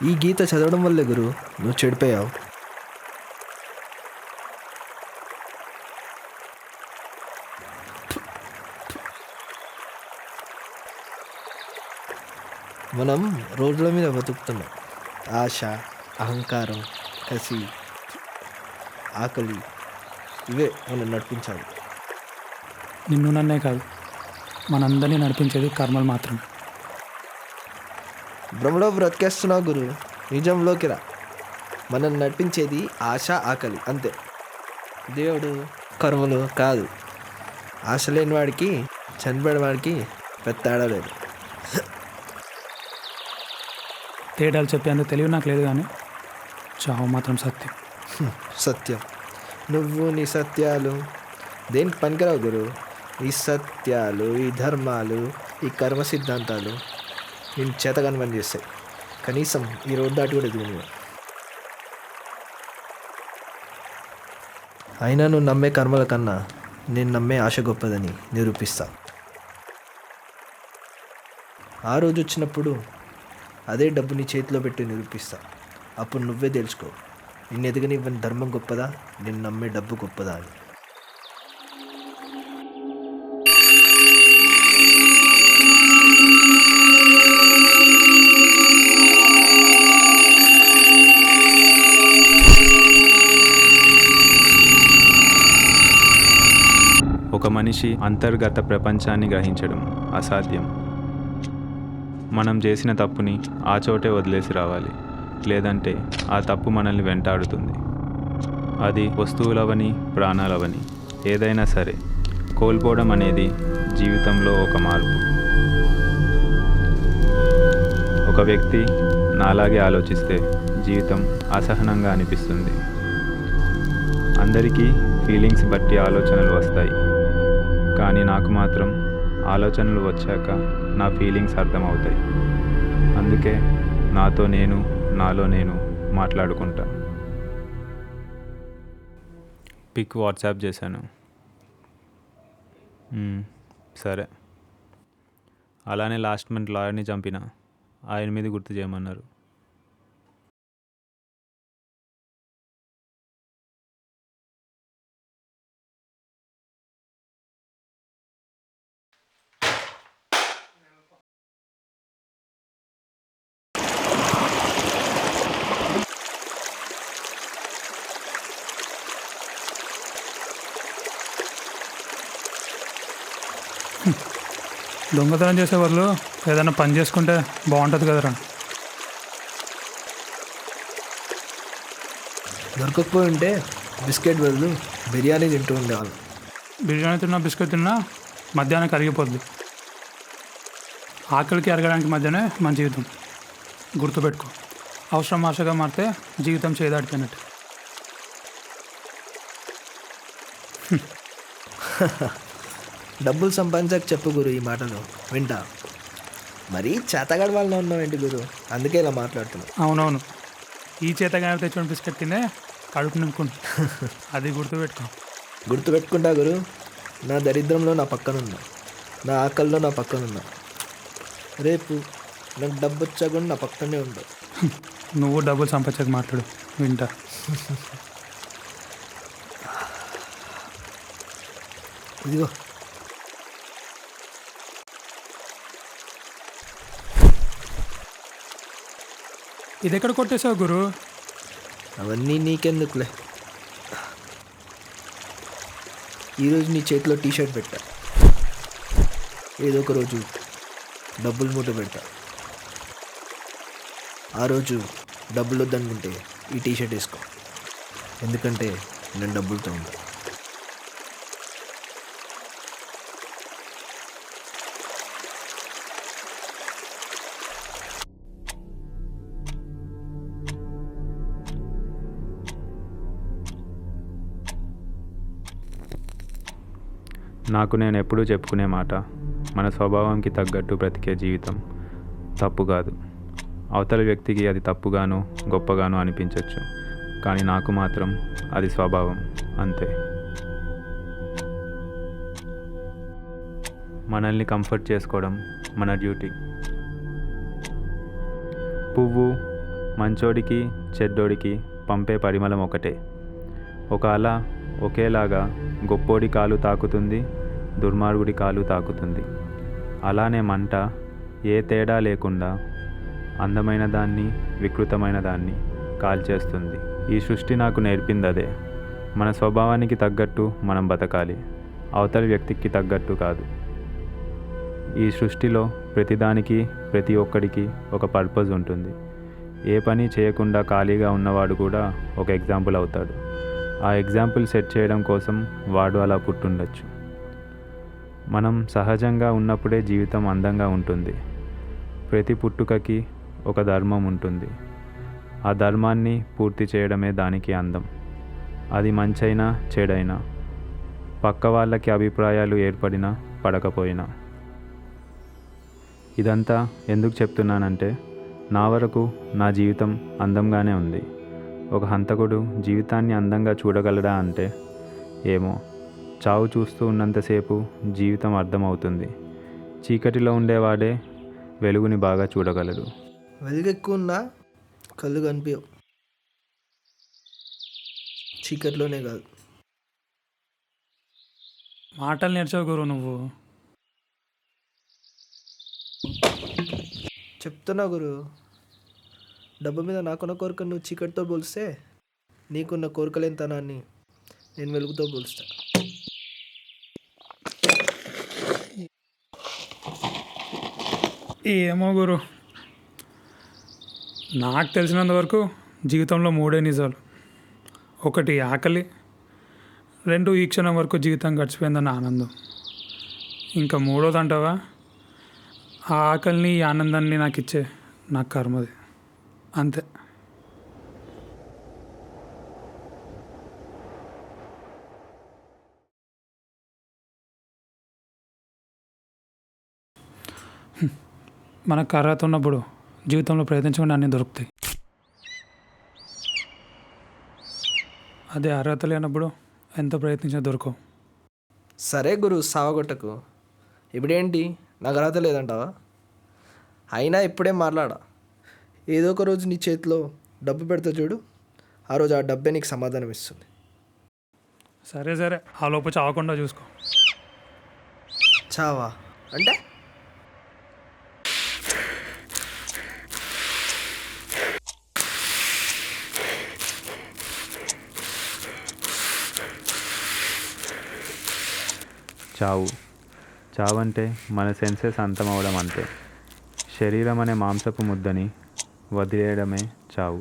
ఈ గీత చదవడం వల్లే గురు నువ్వు చెడిపోయావు. మనం రోడ్ల మీద బతుకుతున్నాం. ఆశ, అహంకారం, కసి, ఆకలి ఇవే మనం నడిపించాలి. నిన్ను నన్నే కాదు, మనందరినీ నడిపించేది కర్మలు మాత్రమే. భ్రమలో బ్రతికేస్తున్నావు గురు, నిజంలోకి రా. మనం నడిపించేది ఆశ, ఆకలి అంతే. దేవుడు, కర్మలు కాదు. ఆశ లేని వాడికి చనిపోయిన వాడికి పెద్ద తేడా లేదు. తేడాలు చెప్పేందుకు తెలివి నాకు లేదు, కానీ చావు మాత్రం సత్యం. సత్యం. నువ్వు నీ సత్యాలు దేనికి పనికిరావు గురు. ఈ సత్యాలు, ఈ ధర్మాలు, ఈ కర్మ సిద్ధాంతాలు నేను చేతగాని పని చేస్తాయి. కనీసం ఈ రోడ్డు దాటి కూడా ఎదుగు. అయినా నువ్వు నమ్మే కర్మల కన్నా నేను నమ్మే ఆశ గొప్పదని నిరూపిస్తా. ఆ రోజు వచ్చినప్పుడు అదే డబ్బు నీ చేతిలో పెట్టి నిరూపిస్తా. అప్పుడు నువ్వే తెలుసుకో, నిన్ను ఎదగనివ్వని ధర్మం గొప్పదా, నేను నమ్మే డబ్బు గొప్పదా అని. ఒక మనిషి అంతర్గత ప్రపంచాన్ని గ్రహించడం అసాధ్యం. మనం చేసిన తప్పుని ఆ చోటే వదిలేసి రావాలి, లేదంటే ఆ తప్పు మనల్ని వెంటాడుతుంది. అది వస్తువులవని, ప్రాణాలవని, ఏదైనా సరే కోల్పోవడం అనేది జీవితంలో ఒక మార్పు. ఒక వ్యక్తి నాలాగే ఆలోచిస్తే జీవితం అసహనంగా అనిపిస్తుంది. అందరికీ ఫీలింగ్స్ బట్టి ఆలోచనలు వస్తాయి, కానీ నాకు మాత్రం ఆలోచనలు వచ్చాక నా ఫీలింగ్స్ అర్థమవుతాయి. అందుకే నాతో నేను, నాలో నేను మాట్లాడుకుంటా. పిక్ వాట్సాప్ చేశాను. సరే. అలానే లాస్ట్ మంత్ లాయర్ని చంపిన ఆ 8 గుర్తు చేయమన్నారు. దొంగతనం చేసే వాళ్ళు ఏదైనా పని చేసుకుంటే బాగుంటుంది కదరా. దొరకకపోయి ఉంటే బిస్కెట్ బదులు బిర్యానీ తింటూ ఉండేవాళ్ళు. బిర్యానీ తిన్నా, బిస్కెట్ తిన్నా మధ్యాహ్నం అరిగిపోద్ది. ఆకలికి అరగడానికి మధ్యనే మన జీవితం. గుర్తుపెట్టుకో, అవసరం ఆశగా మారితే జీవితం చేదాడిపోయినట్టు. డబ్బులు సంపాదించాక చెప్పు గురు ఈ మాటలు వింటా. మరీ చేతగాడి వాళ్ళలో ఉన్నావు ఏంటి గురు, అందుకే ఇలా మాట్లాడుతున్నావు. అవునవును, ఈ చేతగానే తెచ్చుకొని బిస్కెట్ తినే కడుపు నింపుకుంటా. అది గుర్తుపెట్టుకుంటా గురు. నా దరిద్రంలో నా పక్కనున్నా, నా ఆకలిలో నా పక్కనున్నా. రేపు నాకు డబ్బు వచ్చా కూడా నా పక్కనే ఉండవు. నువ్వు డబ్బులు సంపాదించక మాట్లాడు, వింటా. ఇదిగో ఇది ఎక్కడ కొట్టేసావు గురు? అవన్నీ నీకెందుకులే. ఈరోజు నీ చేతిలో టీషర్ట్ పెట్టా, ఏదో ఒక రోజు డబ్బులు మూట పెడతా. ఆ రోజు డబ్బులు వద్దనుకుంటే ఈ టీషర్ట్ వేసుకో, ఎందుకంటే నేను డబ్బులతో ఉంటా. నాకు నేను ఎప్పుడూ చెప్పుకునే మాట, మన స్వభావంకి తగ్గట్టు బ్రతికే జీవితం తప్పు కాదు. అవతల వ్యక్తికి అది తప్పుగానో గొప్పగానో అనిపించవచ్చు, కానీ నాకు మాత్రం అది స్వభావం, అంతే. మనల్ని కంఫర్ట్ చేసుకోవడం మన డ్యూటీ. పువ్వు మంచోడికి చెడ్డోడికి పంపే పరిమళం ఒకటే. ఒక అల ఒకేలాగా గొప్పోడి కాలు తాకుతుంది, దుర్మార్గుడి కాలు తాకుతుంది. అలానే మంట ఏ తేడా లేకుండా అందమైన దాన్ని, వికృతమైన దాన్ని కాల్చేస్తుంది. ఈ సృష్టి నాకు నేర్పింది అదే. మన స్వభావానికి తగ్గట్టు మనం బతకాలి, అవతలి వ్యక్తికి తగ్గట్టు కాదు. ఈ సృష్టిలో ప్రతిదానికి, ప్రతి ఒక్కడికి ఒక పర్పస్ ఉంటుంది. ఏ పని చేయకుండా ఖాళీగా ఉన్నవాడు కూడా ఒక ఎగ్జాంపుల్ అవుతాడు. ఆ ఎగ్జాంపుల్ సెట్ చేయడం కోసం వాడు అలా పుట్టుండొచ్చు. మనం సహజంగా ఉన్నప్పుడే జీవితం అందంగా ఉంటుంది. ప్రతి పుట్టుకకి ఒక ధర్మం ఉంటుంది. ఆ ధర్మాన్ని పూర్తి చేయడమే దానికి అందం. అది మంచైనా చెడైనా, పక్క వాళ్ళకి అభిప్రాయాలు ఏర్పడినా పడకపోయినా. ఇదంతా ఎందుకు చెప్తున్నానంటే, నా వరకు నా జీవితం అందంగానే ఉంది. ఒక హంతకుడు జీవితాన్ని అందంగా చూడగలడా అంటే ఏమో. చావు చూస్తూ ఉన్నంతసేపు జీవితం అర్థమవుతుంది. చీకటిలో ఉండేవాడే వెలుగుని బాగా చూడగలడు. వెలుగు ఎక్కువ ఉన్నా కళ్ళు కనిపించవు, చీకట్లోనే కాదు. మాటలు నేర్చావు గురు నువ్వు. చెప్తున్నా గురు, డబ్బు మీద నాకున్న కోరిక నువ్వు చీకటితో పోలిస్తే నీకున్న కోరికలేనితనాన్ని నేను వెలుగుతో పోలుస్తా. ఏమో గురు, నాకు తెలిసినంత వరకు జీవితంలో 3 నిజాలు. 1 ఆకలి, 2 ఈ క్షణం వరకు జీవితం గడిచిపోయిందన్న ఆనందం, ఇంకా 3వది అంటావా ఆ ఆకలిని, ఈ ఆనందాన్ని నాకు ఇచ్చే నా కర్మది. అంతే. మనకు అర్హత ఉన్నప్పుడు జీవితంలో ప్రయత్నించకుండా అన్నీ దొరుకుతాయి. అదే అర్హత లేనప్పుడు ఎంత ప్రయత్నించినా దొరకవు. సరే గురు, సావగొట్టకు. ఇప్పుడేంటి, నాకు అర్హత లేదంటావా? అయినా ఇప్పుడే మాట్లాడా. ఏదో ఒక రోజు నీ చేతిలో డబ్బు పెడతా చూడు, ఆ రోజు ఆ డబ్బే నీకు సమాధానం ఇస్తుంది. సరే సరే, ఆ లోపు చావకుండా చూసుకో. చావా అంటే? చావు అంటే మన సెన్సెస్ అంతమవడం అంతే. శరీరం అనే మాంసపు ముద్దని వదిలేయడమే చావు.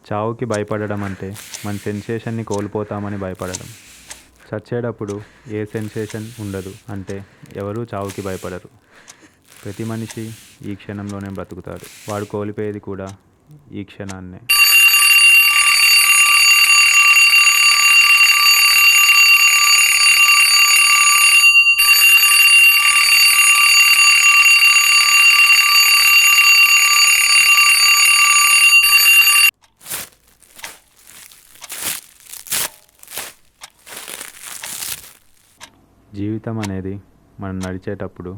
చావుకి భయపడడం అంటే మన సెన్సేషన్ని కోల్పోతామని భయపడడం. చచ్చేటప్పుడు ఏ సెన్సేషన్ ఉండదు అంటే ఎవరూ చావుకి భయపడరు. ప్రతి మనిషి ఈ క్షణంలోనే బ్రతుకుతాడు. వాడు కోల్పోయేది కూడా ఈ క్షణాన్నే. జీవితం అనేది మనం నడిచేటప్పుడు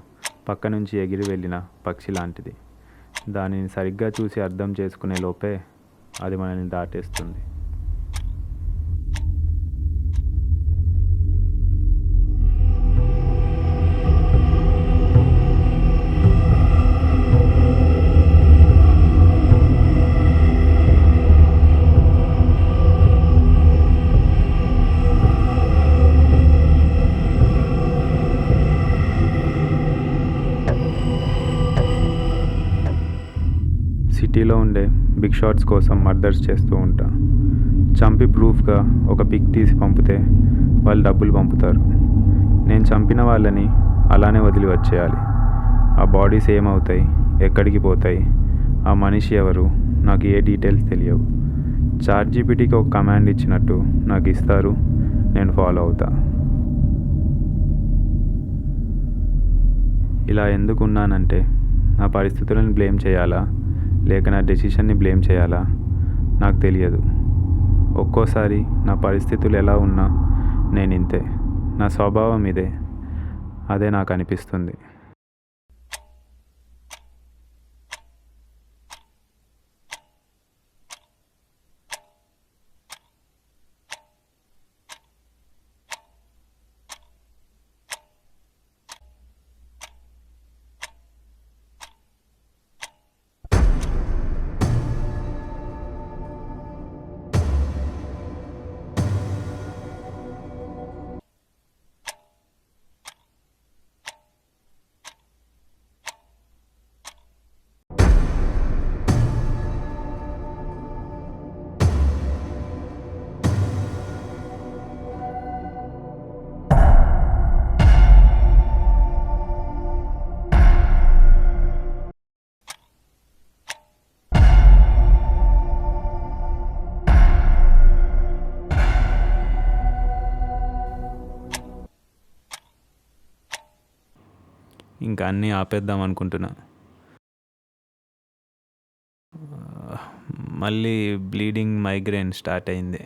పక్క నుంచి ఎగిరి వెళ్ళిన పక్షి లాంటిది. దానిని సరిగ్గా చూసి అర్థం చేసుకునే లోపే అది మనల్ని దాటేస్తుంది. సిటీలో ఉండే బిగ్ షాట్స్ కోసం మర్డర్స్ చేస్తూ ఉంటా. చంపి ప్రూఫ్గా ఒక పిక్ తీసి పంపితే వాళ్ళు డబ్బులు పంపుతారు. నేను చంపిన వాళ్ళని అలానే వదిలి వచ్చేయాలి. ఆ బాడీస్ ఏమవుతాయి, ఎక్కడికి పోతాయి, ఆ మనిషి ఎవరు, నాకు ఏ డీటెయిల్స్ తెలియవు. చాట్‌జీపీటీకి ఒక కమాండ్ ఇచ్చినట్టు నాకు ఇస్తారు, నేను ఫాలో అవుతా. ఇలా ఎందుకున్నానంటే నా పరిస్థితులను బ్లేమ్ చేయాలా లేక నా డెసిషన్ని బ్లేమ్ చేయాలా నాకు తెలియదు. ఒక్కోసారి నా పరిస్థితులు ఎలా ఉన్నా నేను ఇంతే, నా స్వభావం ఇదే, అదే నాకు అనిపిస్తుంది. ఇంకా అన్నీ ఆపేద్దాం అనుకుంటున్నా. మళ్ళీ బ్లీడింగ్ మైగ్రేన్ స్టార్ట్ అయింది.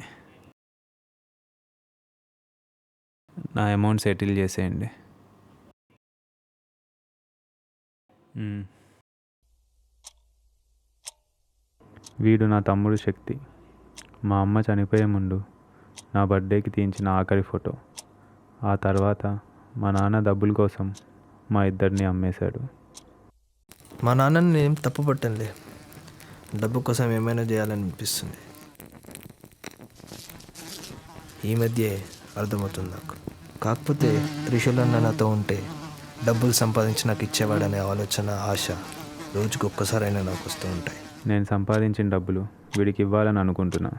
నా అమౌంట్ సెటిల్ చేసేయండి. వీడు నా తమ్ముడు శక్తి. మా అమ్మ చనిపోయే ముందు నా బర్త్డేకి తీయించిన ఆఖరి ఫోటో. ఆ తర్వాత మా నాన్న డబ్బుల కోసం మా ఇద్దరిని అమ్మేశాడు. మా నాన్నని నేను తప్పు పట్టనులే, డబ్బు కోసం ఏమైనా చేయాలనిపిస్తుంది. ఈ మధ్య అర్థమవుతుంది నాకు. కాకపోతే త్రిశూల్ అన్న నాతో ఉంటే డబ్బులు సంపాదించి నాకు ఇచ్చేవాడనే ఆలోచన, ఆశ రోజుకి ఒక్కసారైనా నాకు వస్తూ ఉంటాయి. నేను సంపాదించిన డబ్బులు వీడికి ఇవ్వాలని అనుకుంటున్నా.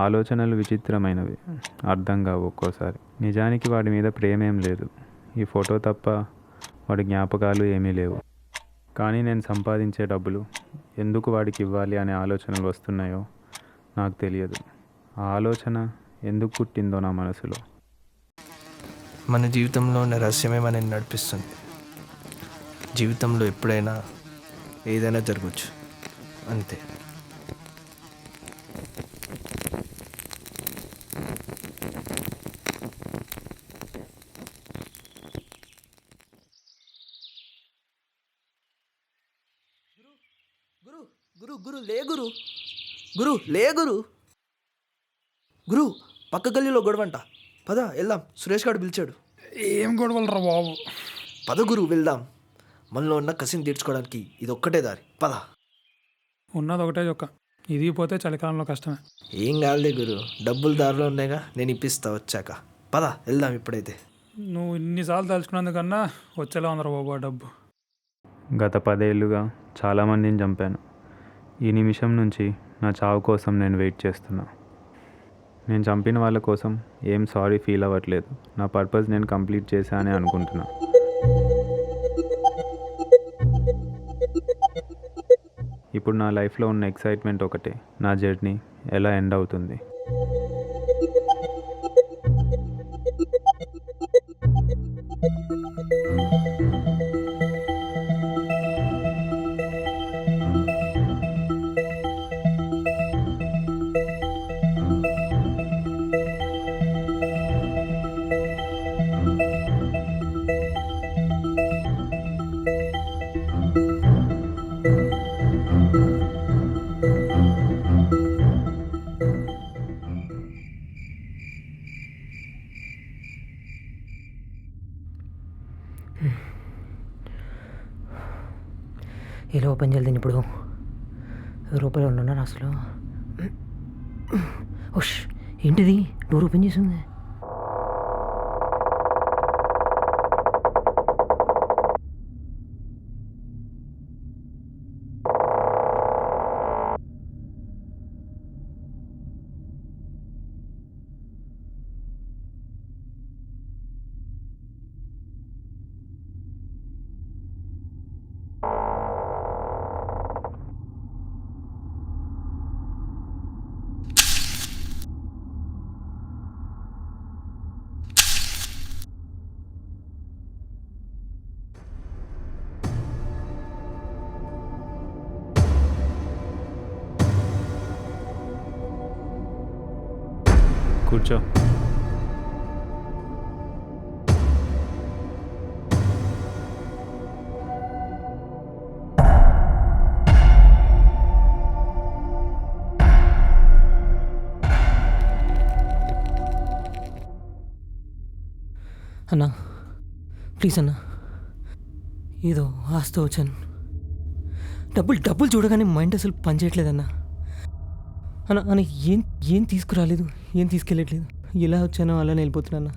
ఆలోచనలు విచిత్రమైనవి, అర్థం కావు ఒక్కోసారి. నిజానికి వాడి మీద ప్రేమేం లేదు. ఈ ఫోటో తప్ప వాడి జ్ఞాపకాలు ఏమీ లేవు. కానీ నేను సంపాదించే డబ్బులు ఎందుకు వాడికి ఇవ్వాలి అనే ఆలోచనలు వస్తున్నాయో నాకు తెలియదు. ఆ ఆలోచన ఎందుకు పుట్టిందో నా మనసులో. మన జీవితంలో ఉన్న రహస్యమే మనని నడిపిస్తుంది. జీవితంలో ఎప్పుడైనా ఏదైనా జరగచ్చు, అంతే. గురు గురు గురు లే గురు గురు లే గురు గురు పక్క గల్లీలో గొడవంట. పద వెళ్దాం, సురేష్ గారు పిలిచాడు. ఏం గొడవలు రా బాబు. పద గురు వెళ్దాం. మనలో ఉన్న కసిని తీర్చుకోవడానికి ఇది ఒక్కటే దారి. పద. ఉన్నది ఒకటే చొక్క, ఇది పోతే చలికాలంలో కష్టమే. ఏం కాదులే గురు, డబ్బులు దారిలో ఉన్నాయిగా, నేను ఇప్పిస్తా వచ్చాక. పద వెళ్దాం ఇప్పుడైతే. నువ్వు ఇన్నిసార్లు తలుచుకున్నందుకన్నా వచ్చేలా ఉందరా బాబు ఆ డబ్బు. గత 10 ఏళ్ళుగా చాలామందిని చంపాను. ఈ నిమిషం నుంచి నా చావు కోసం నేను వెయిట్ చేస్తున్నా. నేను చంపిన వాళ్ళ కోసం ఏం సారీ ఫీల్ అవ్వట్లేదు. నా పర్పస్ నేను కంప్లీట్ చేశానే అనుకుంటున్నా. ఇప్పుడు నా లైఫ్లో ఉన్న ఎక్సైట్మెంట్ ఒకటే, నా జర్నీ ఎలా ఎండ్ అవుతుంది. ఎలా ఓపెన్ చేయాలి దీన్ని ఇప్పుడు? రూపాయలు ఉన్నారు అసలు. ఓష్, ఏంటిది డోర్ ఓపెన్ చేసింది? కూర్చో. అన్నా ప్లీజ్ అన్నా, ఏదో ఆస్తో వచ్చాను. డబ్బులు చూడగానే మైండ్ అసలు పనిచేయట్లేదన్నా. అన్న అన్న ఏం తీసుకురాలేదు, ఏం తీసుకెళ్ళట్లేదు. ఎలా వచ్చానో అలానే వెళ్ళిపోతున్నా.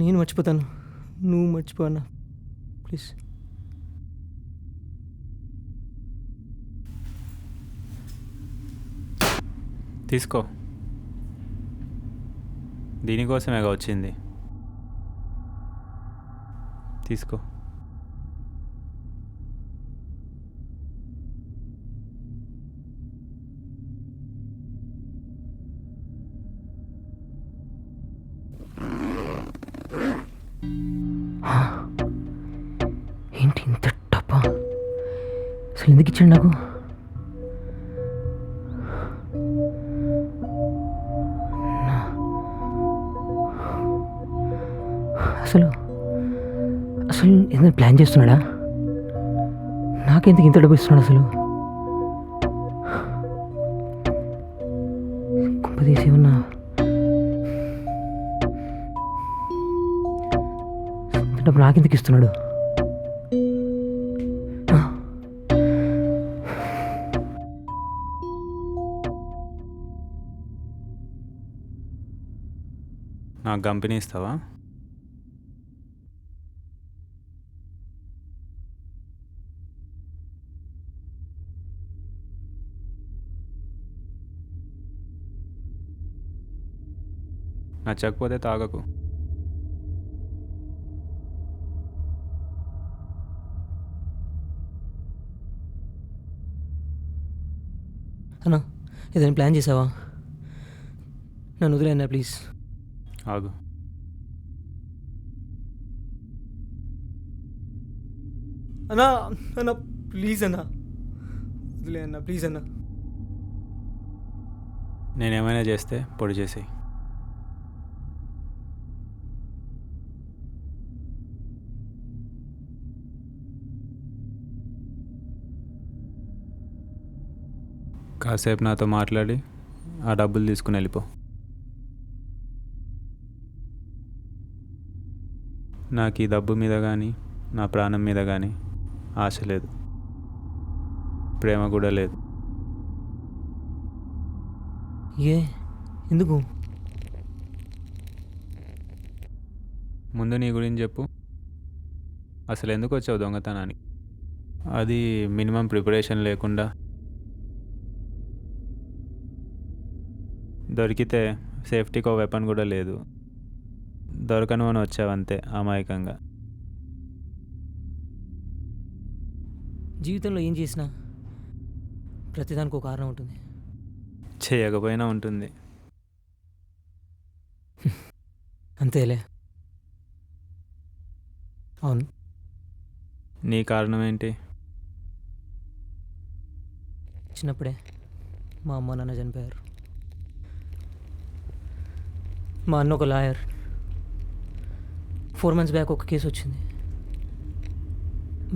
నేను మర్చిపోతాను, నువ్వు మర్చిపో అన్న ప్లీజ్. తీసుకో, దీనికోసమేగా వచ్చింది. తీసుకో. అసలు ఎందుకు ఇచ్చాడు నాకు? అసలు అసలు ఏదైనా ప్లాన్ చేస్తున్నాడా? నాకెందుకు ఇంత డబ్బు ఇస్తున్నాడు అసలు? కుంపదీసి ఏమన్నా ఇంత డబ్బు నాకెందుకు ఇస్తున్నాడు? నాకు కంపెనీ ఇస్తావా? నచ్చకపోతే తాగకు. అన్నా ఏదైనా ప్లాన్ చేసావా? నన్ను వదిలేనా ప్లీజ్. ఆగు. అన్నా అన్నా ప్లీజ్ అన్నా, వదిలే అన్నా ప్లీజ్ అన్నా. నేనేమైనా చేస్తే పొడి చేసి. కాసేపు నాతో మాట్లాడి ఆ డబ్బులు తీసుకుని వెళ్ళిపో. నాకు ఈ డబ్బు మీద కానీ నా ప్రాణం మీద కానీ ఆశ లేదు, ప్రేమ కూడా లేదు. ఏ ఎందుకు? ముందు నీ గురించి చెప్పు. అసలు ఎందుకు వచ్చావు దొంగతనానికి? అది మినిమం ప్రిపరేషన్ లేకుండా, దొరికితే సేఫ్టీకి ఒక వెపన్ కూడా లేదు, దొరకను అని వచ్చావు అంతే అమాయకంగా. జీవితంలో ఏం చేసినా ప్రతిదానికి ఒక కారణం ఉంటుంది. చేయకపోయినా ఉంటుంది. అంతేలే. అవును. నీ కారణం ఏంటి? చిన్నప్పుడే మా అమ్మ నాన్న చనిపోయారు. మా అన్న ఒక లాయర్. 4 months బ్యాక్ ఒక కేసు వచ్చింది.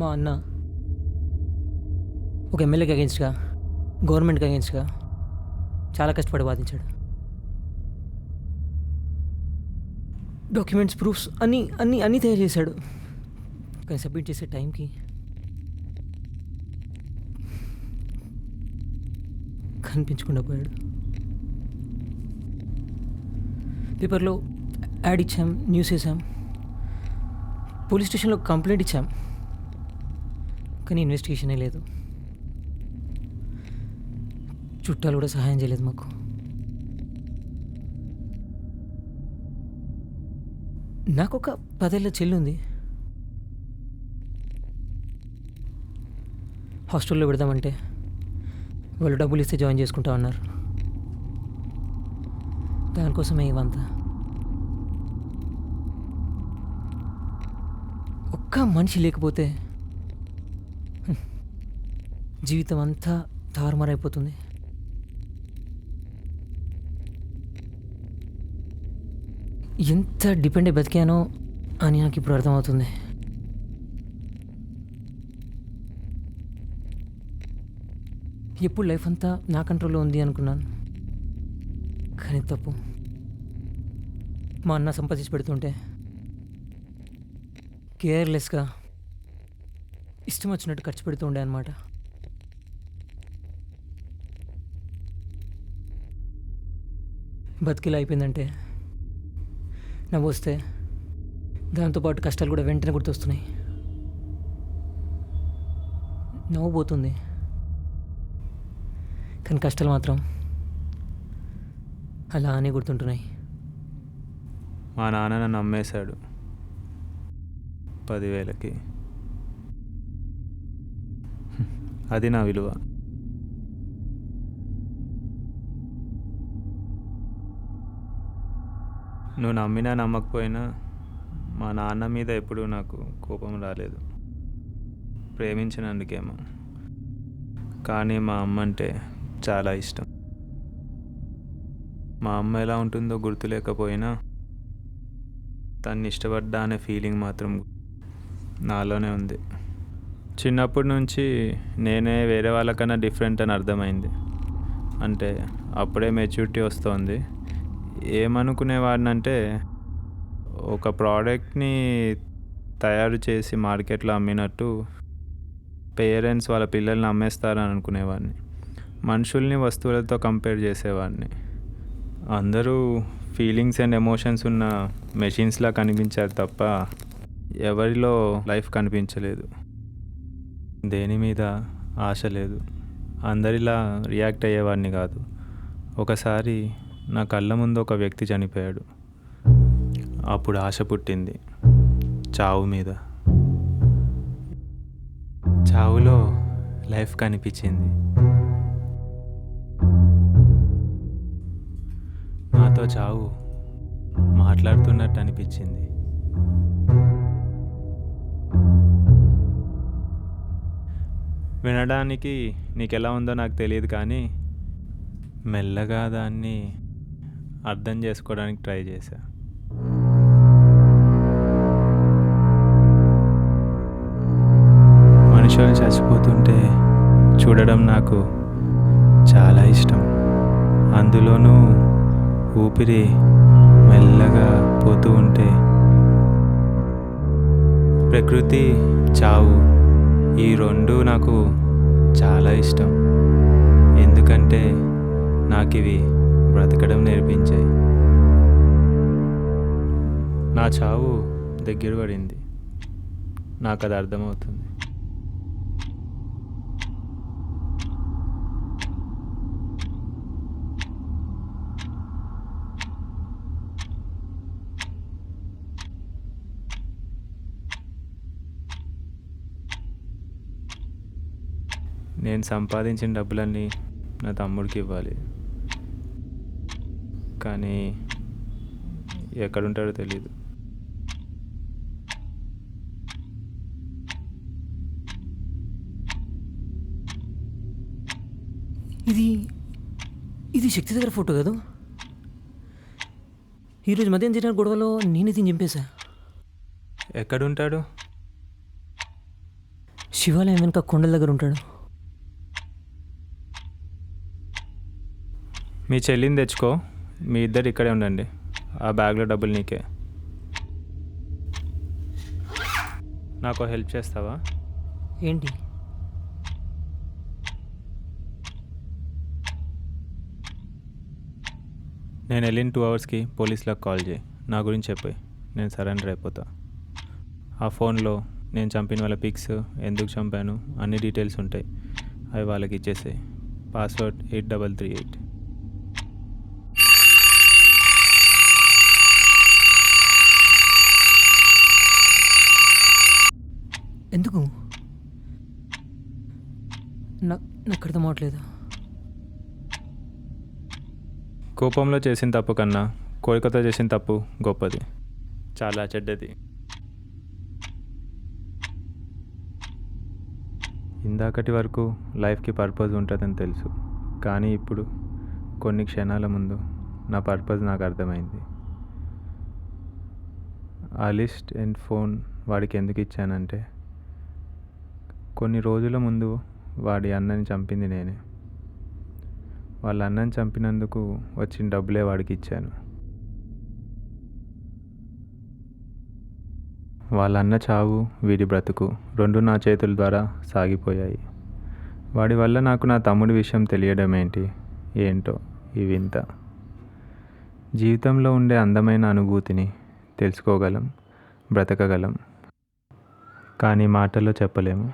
మా అన్న ఒక ఎమ్మెల్యేకి అగెన్స్ట్గా, గవర్నమెంట్కి అగెన్స్ట్గా చాలా కష్టపడి వాదించాడు. డాక్యుమెంట్స్, ప్రూఫ్స్ అన్నీ అన్నీ అన్నీ తయారు చేశాడు. కానీ సబ్మిట్ చేసే టైంకి కనిపించకుండా పోయాడు. పేపర్లో యాడ్ ఇచ్చాం, న్యూస్ వేసాం, పోలీస్ స్టేషన్లో కంప్లైంట్ ఇచ్చాం, కానీ ఇన్వెస్టిగేషనే లేదు. చుట్టాలు కూడా సహాయం చేయలేదు మాకు. నాకు ఒక 10 ఏళ్ళ చెల్లి ఉంది. హాస్టల్లో పెడదామంటే వాళ్ళు డబ్బులు ఇస్తే జాయిన్ చేసుకుంటా ఉన్నారు. దానికోసమే ఇవంతా. ఒక్క మనిషి లేకపోతే జీవితం అంతా తారుమారైపోతుంది. ఎంత డిపెండ్ అయి బతికానో అని నాకు ఇప్పుడు అర్థమవుతుంది. ఎప్పుడు లైఫ్ అంతా నా కంట్రోల్లో ఉంది అనుకున్నాను, కానీ తప్పు. మా అన్న సంపాదించి పెడుతుంటే కేర్లెస్గా ఇష్టం వచ్చినట్టు ఖర్చు పెడుతూ ఉండే అనమాట. బతికిలా అయిపోయిందంటే నవ్వు వస్తే దాంతోపాటు కష్టాలు కూడా వెంటనే గుర్తొస్తున్నాయి. నవ్వు పోతుంది, కానీ కష్టాలు మాత్రం అలానే గుర్తుంటున్నాయి. మా నాన్న నన్ను అమ్మేశాడు 10,000కి. అది నా విలువ. నువ్వు నమ్మినా నమ్మకపోయినా మా నాన్న మీద ఎప్పుడూ నాకు కోపం రాలేదు. ప్రేమించినందుకేమో. కానీ మా అమ్మ అంటే చాలా ఇష్టం. మా అమ్మ ఎలా ఉంటుందో గుర్తులేకపోయినా తన్ని ఇష్టపడ్డా అనే ఫీలింగ్ మాత్రం నాలోనే ఉంది. చిన్నప్పటి నుంచి నేనే వేరే వాళ్ళకన్నా డిఫరెంట్ అని అర్థమైంది. అంటే అప్పుడే మెచ్యూరిటీ వస్తుంది. ఏమనుకునేవాడినంటే ఒక ప్రోడక్ట్ని తయారు చేసి మార్కెట్లో అమ్మినట్టు పేరెంట్స్ వాళ్ళ పిల్లల్ని అమ్మేస్తారని అనుకునేవాడిని. మనుషుల్ని వస్తువులతో కంపేర్ చేసేవాడిని. అందరూ ఫీలింగ్స్ అండ్ ఎమోషన్స్ ఉన్న మెషిన్స్లా కనిపించారు తప్ప ఎవరిలో లైఫ్ కనిపించలేదు. దేని మీద ఆశ లేదు. అందరిలా రియాక్ట్ అయ్యేవాడిని కాదు. ఒకసారి నా కళ్ళ ముందు ఒక వ్యక్తి చనిపోయాడు. అప్పుడు ఆశ పుట్టింది చావు మీద. చావులో లైఫ్ కనిపించింది. నాతో చావు మాట్లాడుతున్నట్టు అనిపించింది. వినడానికి నీకు ఎలా ఉందో నాకు తెలియదు, కానీ మెల్లగా దాన్ని అర్థం చేసుకోవడానికి ట్రై చేశా. మనుషులు చచ్చిపోతుంటే చూడడం నాకు చాలా ఇష్టం. అందులోనూ ఊపిరి మెల్లగా పోతూ ఉంటే. ప్రకృతి, చావు ఈ రెండు నాకు చాలా ఇష్టం. ఎందుకంటే నాకు ఇవి బ్రతకడం నేర్పించాయి. నా చావు దగ్గర పడింది. నాకు అది అర్థమవుతుంది. నేను సంపాదించిన డబ్బులన్నీ నా తమ్ముడికి ఇవ్వాలి, కానీ ఎక్కడుంటాడో తెలీదు. ఇది ఇది శక్తి దగ్గర ఫోటో కదా? ఈరోజు మధ్యాహ్నం జరిగిన గొడవలో నేనే తిని చంపేశా. ఎక్కడుంటాడు? శివాలయం వెనుక కొండల దగ్గర ఉంటాడు. మీ చెల్లిని తెచ్చుకో, మీ ఇద్దరు ఇక్కడే ఉండండి. ఆ బ్యాగ్లో డబ్బులు నీకే. నాకు హెల్ప్ చేస్తావా? ఏంటి? నేను వెళ్ళిన 2 అవర్స్కి పోలీసులకు కాల్ చేయి. నా గురించి చెప్పి నేను సరెండర్ అయిపోతా. ఆ ఫోన్లో నేను చంపిన వాళ్ళ పిక్స్, ఎందుకు చంపాను అన్ని డీటెయిల్స్ ఉంటాయి. అవి వాళ్ళకి ఇచ్చేసాయి. పాస్వర్డ్ 8338. ఎందుకు? నాకు అర్థం అవట్లేదు. కోపంలో చేసిన తప్పు కన్నా కోరికతో చేసిన తప్పు గొప్పది, చాలా చెడ్డది. ఇందాకటి వరకు లైఫ్కి పర్పస్ ఉంటుందని తెలుసు, కానీ ఇప్పుడు కొన్ని క్షణాల ముందు నా పర్పస్ నాకు అర్థమైంది. ఆ లిస్ట్ అండ్ ఫోన్ వాడికి ఎందుకు ఇచ్చానంటే, కొన్ని రోజుల ముందు వాడి అన్నని చంపింది నేనే. వాళ్ళ అన్నని చంపినందుకు వచ్చిన డబ్బులే వాడికి ఇచ్చాను. వాళ్ళ అన్న చావు, వీడి బ్రతుకు రెండు నా చేతుల ద్వారా సాగిపోయాయి. వాడి వల్ల నాకు నా తమ్ముడి విషయం తెలియడం ఏంటో ఈ వింత. జీవితంలో ఉండే అందమైన అనుభూతిని తెలుసుకోగలం, బ్రతకగలం, కానీ మాటల్లో చెప్పలేము.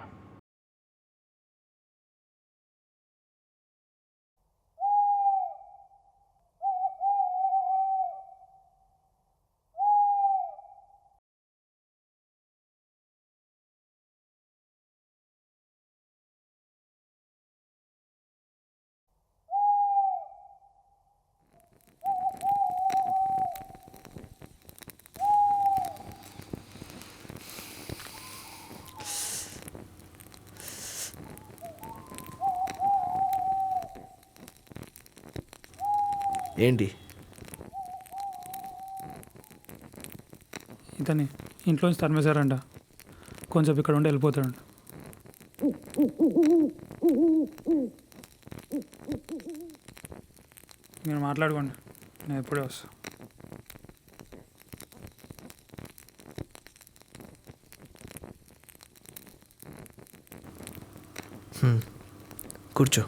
ఏంటి? ఇతని ఇంట్లోంచి తరిమేశారంట, కొంచెం ఇక్కడ ఉండి వెళ్ళిపోతాడు. మీరు మాట్లాడుకోండి, నేను ఎప్పుడే వస్తాను. కూర్చో.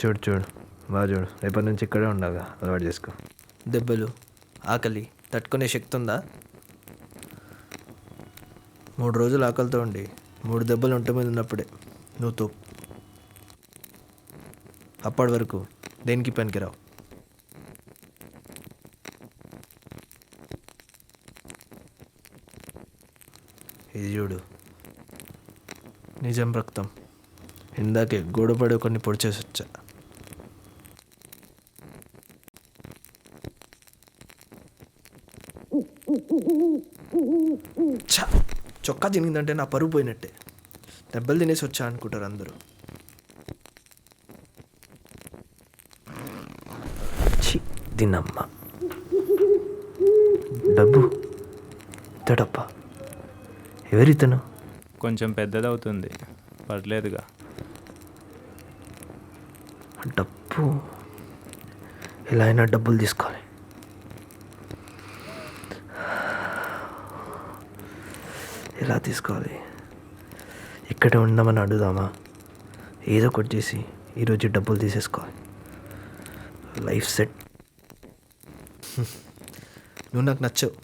చూడు చూడు, బాగా చూడు. రేపటి నుంచి ఇక్కడే ఉండాలిగా, అలవాటు చేసుకో. దెబ్బలు, ఆకలి తట్టుకునే శక్తి ఉందా? 3 రోజులు ఆకలితో ఉండి 3 దెబ్బలు ఒంటి మీద ఉన్నప్పుడే నువ్వు తోపు. అప్పటి వరకు దేనికి పనికిరావు. ఇది చూడు, నిజం రక్తం. ఇందాకే గోడపడి కొన్ని పొడి చేసి వచ్చా. చొక్కా తినిందంటే నా పరువు పోయినట్టే. దెబ్బలు తినేసి వచ్చా అనుకుంటారు అందరూ. దీనమ్మ డబ్బు ఇతడబ్బా. ఎవరితను? కొంచెం పెద్దదవుతుంది, పర్లేదుగా. డబ్బు ఎలా అయినా డబ్బులు తీసుకోవాలి. ఎలా తీసుకోవాలి? ఇక్కడే ఉండమని అడుగుదామా? ఏదో ఒకటి చేసి ఈరోజు డబ్బులు తీసేసుకోవాలి. Life set. నువ్వు నాకు నచ్చవు.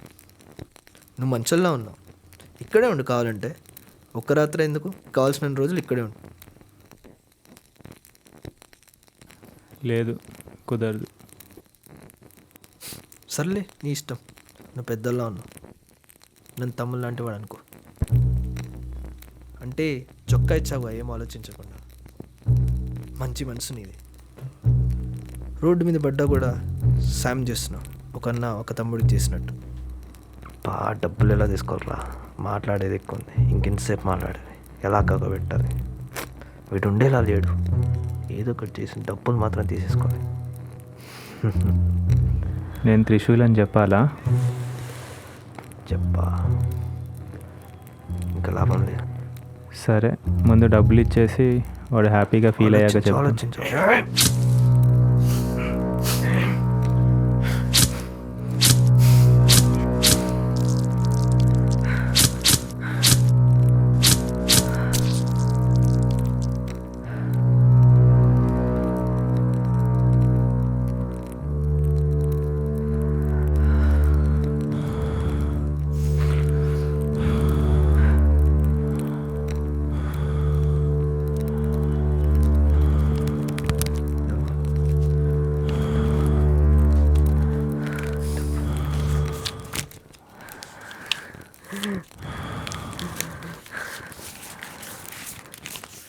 నువ్వు మంచంలో ఉన్నావు. ఇక్కడే ఉండు కావాలంటే. ఒక్క రాత్రి ఎందుకు? కావాల్సిన రోజులు ఇక్కడే ఉండు. లేదు, కుదరదు. సర్లే, నీ ఇష్టం. నువ్వు పెద్దల్లో ఉన్నావు. నన్ను తమ్ముడు లాంటి వాడు అనుకో. అంటే చొక్కా ఇచ్చావుగా, ఏం ఆలోచించకుండా. మంచి మనసు నీది. రోడ్డు మీద పడ్డా కూడా సాయం చేస్తున్నావు, ఒక అన్న ఒక తమ్ముడికి చేసినట్టు. డబ్బులు ఎలా తీసుకోవాలరా? మాట్లాడేది ఎక్కువ ఉంది, ఇంకెంతసేపు మాట్లాడేది, ఎలా కాకబెట్టాలి. వీడు ఉండేలా లేడు. ఏదో ఒకటి చేసి డబ్బులు మాత్రం తీసేసుకోవాలి. నేను త్రిశూల్ అని చెప్పాలా? చెప్పా, ఇంకా లాభం లేదు. సరే, ముందు డబ్బులు ఇచ్చేసి వాడు హ్యాపీగా ఫీల్ అయ్యాక చెప్పు. ఆలోచించు.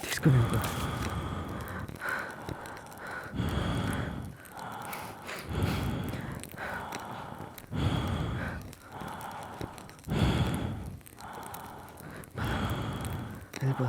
తీసుకుని వెళ్ళిపో.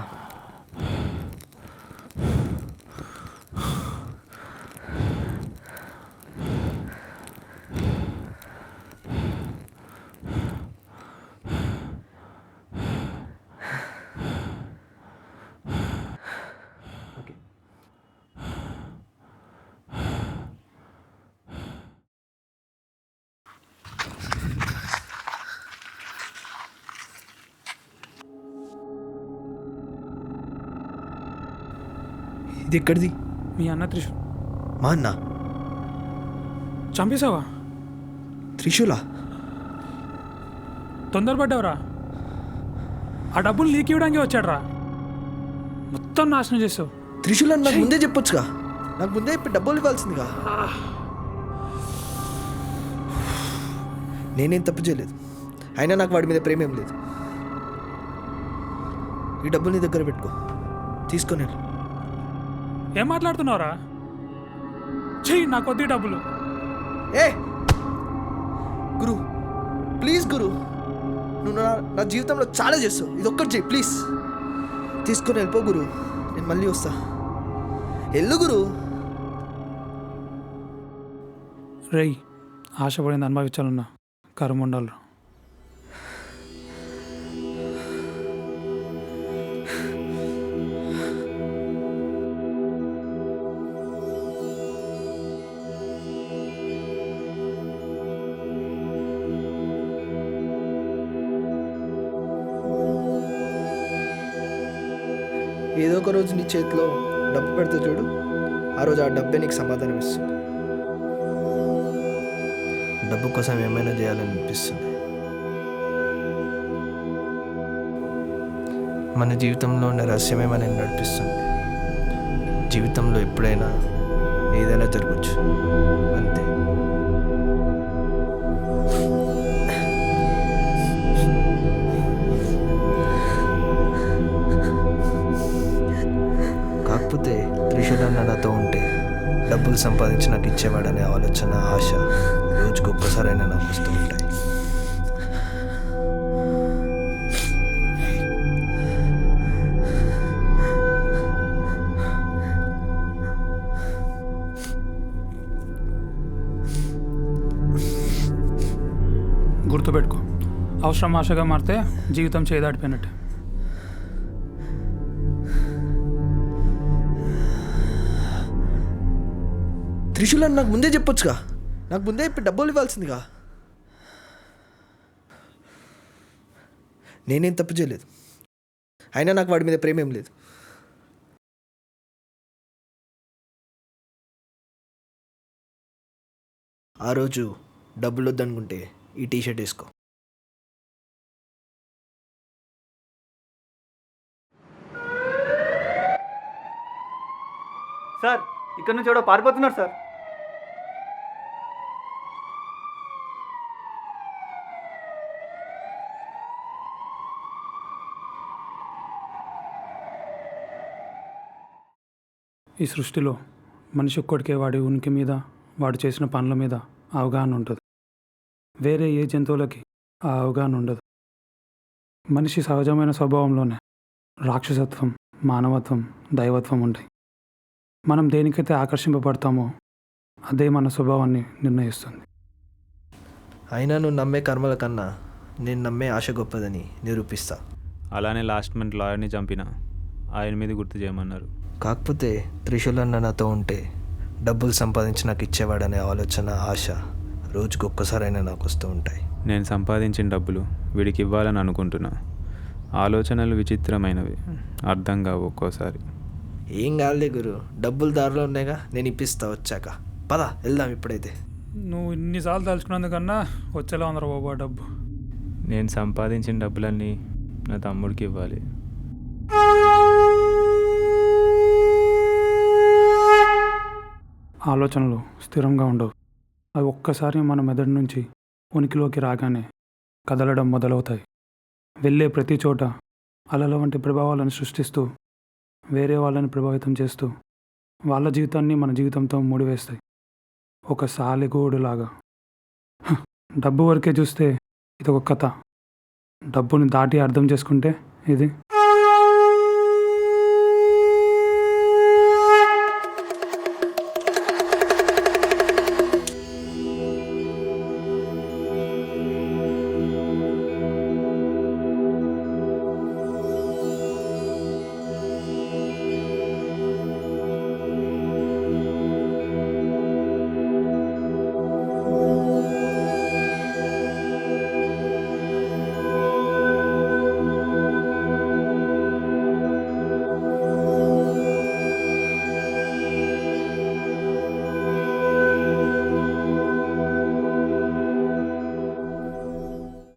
ఇది ఎక్కడిది? మీ అన్న త్రిశూల్. మా అన్న చంపేశావా? త్రిశూలా? తొందరపడ్డావురా. ఆ డబ్బులు నీకు ఇవ్వడానికి వచ్చాడురా. మొత్తం నాశనం చేసావు. త్రిశూల్ అని నాకు ముందే చెప్పొచ్చుగా. నాకు ముందే ఇప్పుడు డబ్బులు ఇవ్వాల్సిందిగా. నేనేం తప్పు చేయలేదు. అయినా నాకు వాడి మీద ప్రేమ ఏం లేదు. ఈ డబ్బులు నీ దగ్గర పెట్టుకో, తీసుకొని వెళ్ళు. ఏం మాట్లాడుతున్నావురా? చెయ్యి, నా కొద్ది డబ్బులు. ఏ గురు, ప్లీజ్ గురు, నువ్వు నా జీవితంలో చాలా చేస్తావు, ఇది ఒక్కటి చెయ్యి ప్లీజ్. తీసుకొని వెళ్ళిపో గురు, నేను మళ్ళీ వస్తా. వెళ్ళు గురు. రేయ్, ఆశపడింది అనుభవించాలన్నా కర్మ ఉండాలి. ఏదో ఒక రోజు నీ చేతిలో డబ్బు పెడితే చూడు, ఆ రోజు ఆ డబ్బే నీకు సమాధానం ఇస్తుంది. డబ్బు కోసం ఏమైనా చేయాలని అనిపిస్తుంది. మన జీవితంలో ఉన్న రహస్యమే మనల్ని నడిపిస్తుంది. జీవితంలో ఎప్పుడైనా ఏదైనా జరగచ్చు, అంతే. కాకపోతే త్రిశూలన్న నాతో ఉంటే డబ్బులు సంపాదించి నాకు ఇచ్చేవాడనే ఆలోచన, ఆశ రోజుకు ఒక్కసారైనా నాకు వస్తూ ఉంటాయి. గుర్తుపెట్టుకో, అవసరం ఆశగా మారితే జీవితం చేయదాటిపోయినట్టే. త్రిశూలన్న నాకు ముందే చెప్పొచ్చుగా, నాకు ముందే చెప్పి డబ్బులు ఇవ్వాల్సిందిగా. నేనేం తప్పు చేయలేదు, అయినా నాకు వాడి మీద ప్రేమ ఏం లేదు. ఆ రోజు డబ్బులు వద్దనుకుంటే ఈ టీషర్ట్ వేసుకో. సార్, ఇక్కడ నుంచి ఎవడో పారిపోతున్నారు సార్. ఈ సృష్టిలో మనిషి ఒక్కడికే వాడి ఉనికి మీద, వాడు చేసిన పనుల మీద అవగాహన ఉంటుంది. వేరే ఏ జంతువులకి ఆ అవగాహన ఉండదు. మనిషి సహజమైన స్వభావంలోనే రాక్షసత్వం, మానవత్వం, దైవత్వం ఉంటాయి. మనం దేనికైతే ఆకర్షింపబడతామో అదే మన స్వభావాన్ని నిర్ణయిస్తుంది. అయినా నువ్వు నమ్మే కర్మల కన్నా నేను నమ్మే ఆశ గొప్పదని నిరూపిస్తా. అలానే లాస్ట్ మంత్ లాయర్ని చంపిన ఆయన మీద గుర్తు చేయమన్నారు. కాకపోతే త్రిశూలన్న నాతో ఉంటే డబ్బులు సంపాదించి నాకు ఇచ్చేవాడనే ఆలోచన, ఆశ రోజుకు ఒక్కసారైనా నాకు వస్తూ ఉంటాయి. నేను సంపాదించిన డబ్బులు వీడికి ఇవ్వాలని అనుకుంటున్నా. ఆలోచనలు విచిత్రమైనవి, అర్థం కావు ఒక్కోసారి. ఏం కాదులే గురు, డబ్బులు దారిలో ఉన్నాయిగా, నేను ఇప్పిస్తా వచ్చాక. పద వెళ్దాం ఇప్పుడైతే. నువ్వు ఇన్నిసార్లు తలుచుకున్నందుకన్నా వచ్చేలా ఉందరా బాబా డబ్బు. నేను సంపాదించిన డబ్బులన్నీ నా తమ్ముడికి ఇవ్వాలి. ఆలోచనలు స్థిరంగా ఉండవు. అవి ఒక్కసారి మన మెదడు నుంచి ఉనికిలోకి రాగానే కదలడం మొదలవుతాయి. వెళ్ళే ప్రతి చోట అలల వంటి ప్రభావాలను సృష్టిస్తూ, వేరే వాళ్ళని ప్రభావితం చేస్తూ, వాళ్ళ జీవితాన్ని మన జీవితంతో ముడివేస్తాయి. ఒక సాలెగూడులాగా. డబ్బు వరకే చూస్తే ఇది ఒక కథ. డబ్బుని దాటి అర్థం చేసుకుంటే ఇది